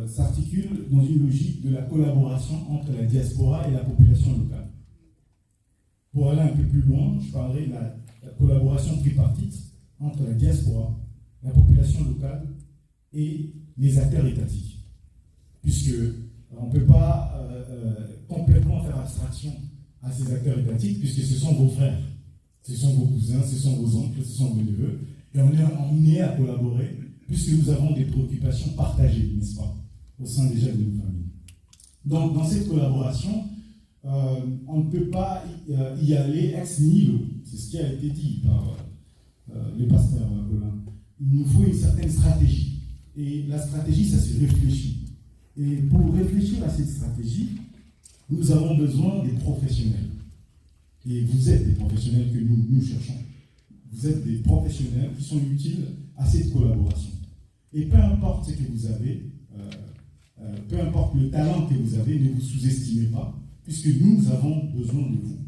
s'articule dans une logique de la collaboration entre la diaspora et la population locale. Pour aller un peu plus loin, je parlerai de la collaboration tripartite entre la diaspora, la population locale et les acteurs étatiques. Puisque on ne peut pas complètement faire abstraction à ces acteurs étatiques, puisque ce sont vos frères, ce sont vos cousins, ce sont vos oncles, ce sont vos neveux, et on est emmené à collaborer, puisque nous avons des préoccupations partagées, n'est-ce pas, au sein déjà de nos familles. Donc, dans cette collaboration, on ne peut pas y aller ex nihilo, c'est ce qui a été dit par le pasteur Colin. Il nous faut une certaine stratégie, et la stratégie, ça se réfléchit. Et pour réfléchir à cette stratégie, nous avons besoin des professionnels. Et vous êtes des professionnels que nous cherchons. Vous êtes des professionnels qui sont utiles à cette collaboration. Et peu importe ce que vous avez, peu importe le talent que vous avez, ne vous sous-estimez pas, puisque nous avons besoin de vous.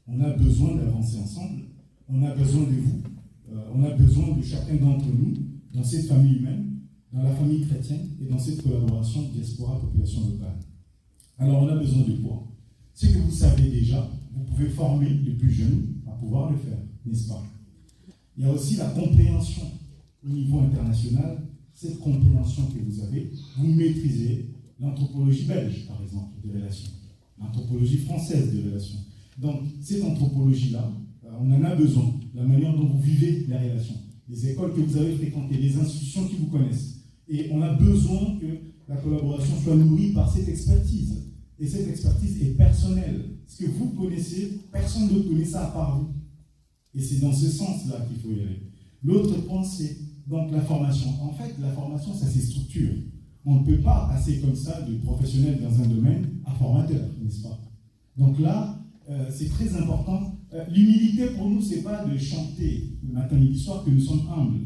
On a besoin d'avancer ensemble, on a besoin de vous, on a besoin de chacun d'entre nous dans cette famille humaine, dans la famille chrétienne et dans cette collaboration diaspora-population locale. Alors on a besoin de quoi? Ce que vous savez déjà, vous pouvez former les plus jeunes à pouvoir le faire, n'est-ce pas? Il y a aussi la compréhension au niveau international. Cette compréhension que vous avez, vous maîtrisez l'anthropologie belge, par exemple, des relations, l'anthropologie française des relations. Donc, cette anthropologie-là, on en a besoin, la manière dont vous vivez les relations, les écoles que vous avez fréquentées, les institutions qui vous connaissent. Et on a besoin que la collaboration soit nourrie par cette expertise. Et cette expertise est personnelle. Ce que vous connaissez, personne ne connaît ça à part vous. Et c'est dans ce sens-là qu'il faut y aller. L'autre point, c'est donc la formation. En fait, la formation, ça se structure. On ne peut pas passer comme ça de professionnel dans un domaine à formateur, n'est-ce pas? Donc là, c'est très important. L'humilité pour nous, ce n'est pas de chanter le matin, midi, soir que nous sommes humbles.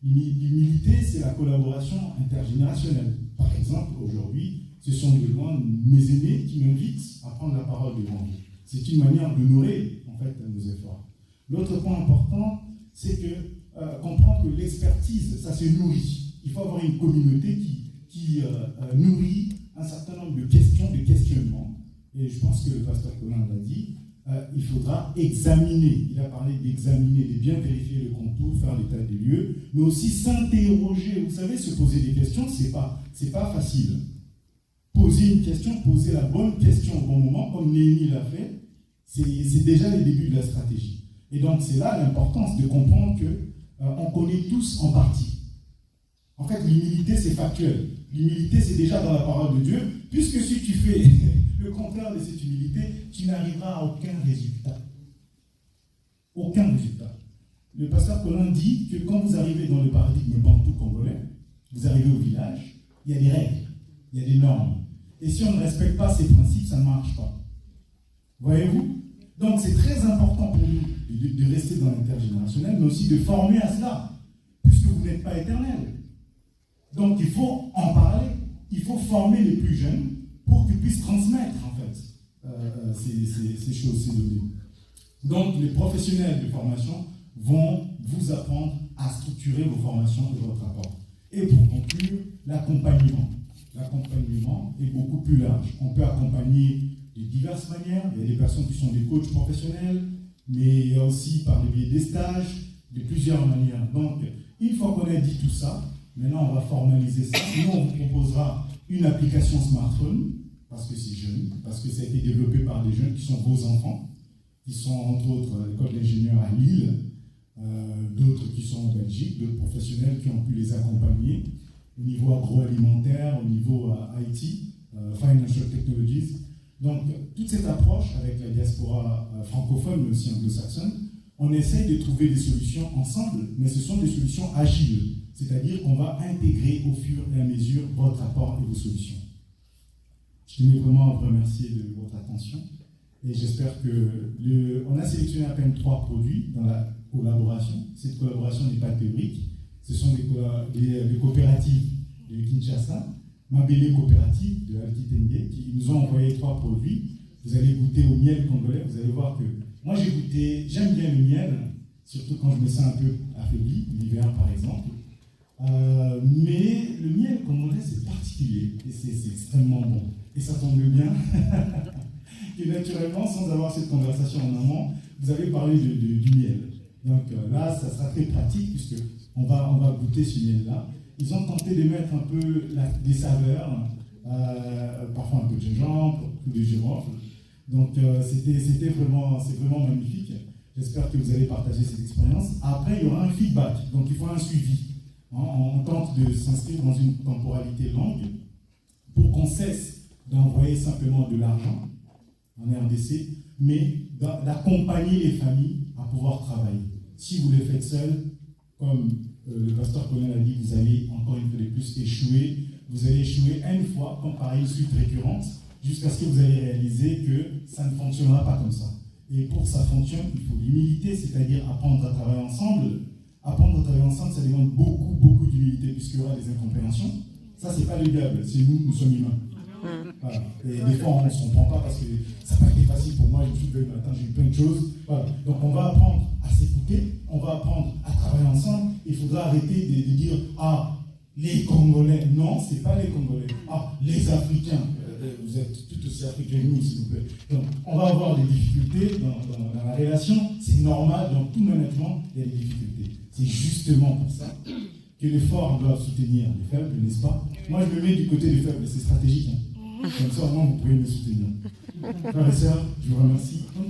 L'humilité, c'est la collaboration intergénérationnelle. Par exemple, aujourd'hui, ce sont de loin mes aînés qui m'invitent à prendre la parole devant vous. C'est une manière d'honorer, en fait, nos efforts. L'autre point important, c'est que comprendre que l'expertise, ça se nourrit. Il faut avoir une communauté qui nourrit un certain nombre de questions, de questionnements. Et je pense que le pasteur Colin l'a dit, il faudra examiner. Il a parlé d'examiner, de bien vérifier le contour, faire l'état des lieux, mais aussi s'interroger. Vous savez, se poser des questions, c'est pas facile. Poser une question, poser la bonne question au bon moment, comme Néhémie l'a fait, c'est déjà le début de la stratégie. Et donc, c'est là l'importance de comprendre qu'on connaît tous en partie. En fait, l'humilité, c'est factuel. L'humilité, c'est déjà dans la parole de Dieu, puisque si tu fais le contraire de cette humilité, tu n'arriveras à aucun résultat. Aucun résultat. Le pasteur Colin dit que quand vous arrivez dans le paradigme bantou congolais, vous arrivez au village, il y a des règles, il y a des normes. Et si on ne respecte pas ces principes, ça ne marche pas. Voyez-vous? Donc c'est très important pour nous de rester dans l'intergénérationnel, mais aussi de former à cela, puisque vous n'êtes pas éternel. Donc il faut en parler, il faut former les plus jeunes pour qu'ils puissent transmettre en fait ces choses, ces données. Donc les professionnels de formation vont vous apprendre à structurer vos formations et votre rapport. Et pour conclure, l'accompagnement. L'accompagnement est beaucoup plus large. On peut accompagner de diverses manières. Il y a des personnes qui sont des coachs professionnels, mais il y a aussi par le biais des stages, de plusieurs manières. Donc, une fois qu'on a dit tout ça, maintenant on va formaliser ça. Nous, on vous proposera une application smartphone, parce que c'est jeune, parce que ça a été développé par des jeunes qui sont vos enfants, qui sont entre autres à l'école d'ingénieurs à Lille, d'autres qui sont en Belgique, d'autres professionnels qui ont pu les accompagner au niveau agroalimentaire, au niveau IT, Financial Technologies. Donc, toute cette approche avec la diaspora francophone, mais aussi anglo-saxonne, on essaye de trouver des solutions ensemble, mais ce sont des solutions agiles. C'est-à-dire qu'on va intégrer au fur et à mesure votre apport et vos solutions. Je tenais vraiment à vous remercier de votre attention. Et j'espère que on a sélectionné à peine 3 produits dans la collaboration. Cette collaboration n'est pas théorique. Ce sont des coopératives de Kinshasa, Mabélé Coopérative de Altitengue, qui nous ont envoyé 3 produits. Vous allez goûter au miel congolais. Vous allez voir que moi j'ai goûté, j'aime bien le miel, surtout quand je me sens un peu affaibli, l'hiver par exemple. Mais le miel congolais, c'est particulier et c'est extrêmement bon. Et ça tombe bien que naturellement, sans avoir cette conversation en amont, vous avez parlé du miel. Donc là, ça sera très pratique puisque on va goûter ce miel-là. Ils ont tenté de mettre un peu des saveurs, parfois un peu de gingembre, un peu de girofle. Donc c'est vraiment magnifique. J'espère que vous allez partager cette expérience. Après, il y aura un feedback, donc il faut un suivi. On tente de s'inscrire dans une temporalité longue pour qu'on cesse d'envoyer simplement de l'argent en RDC, mais d'accompagner les familles à pouvoir travailler. Si vous le faites seul, comme le pasteur Colin a dit, vous allez encore une fois de plus échouer. Vous allez échouer une fois, comme par une suite récurrente, jusqu'à ce que vous allez réaliser que ça ne fonctionnera pas comme ça. Et pour que ça fonctionne, il faut l'humilité, c'est-à-dire apprendre à travailler ensemble. Apprendre à travailler ensemble, ça demande beaucoup d'humilité, puisqu'il y aura des incompréhensions. Ça, c'est pas le diable, c'est nous sommes humains. Voilà. Et des fois, on ne se comprend pas parce que ça n'a pas été facile pour moi, je me suis levé le matin, j'ai eu plein de choses. Voilà. Donc, on va apprendre à s'écouter, on va apprendre à travailler ensemble. Il faudra arrêter de dire « Ah, les Congolais ». Non, ce n'est pas les Congolais. « Ah, les Africains ». Vous êtes tout aussi africains que nous, s'il vous plaît. Donc, on va avoir des difficultés dans la relation. C'est normal, dans tout management, il y a des difficultés. C'est justement pour ça que les forts doivent soutenir les faibles, n'est-ce pas? Moi, je me mets du côté des faibles, c'est stratégique. Hein. Comme ça, au moins, vous pouvez me soutenir. Frères et sœurs, je vous remercie. On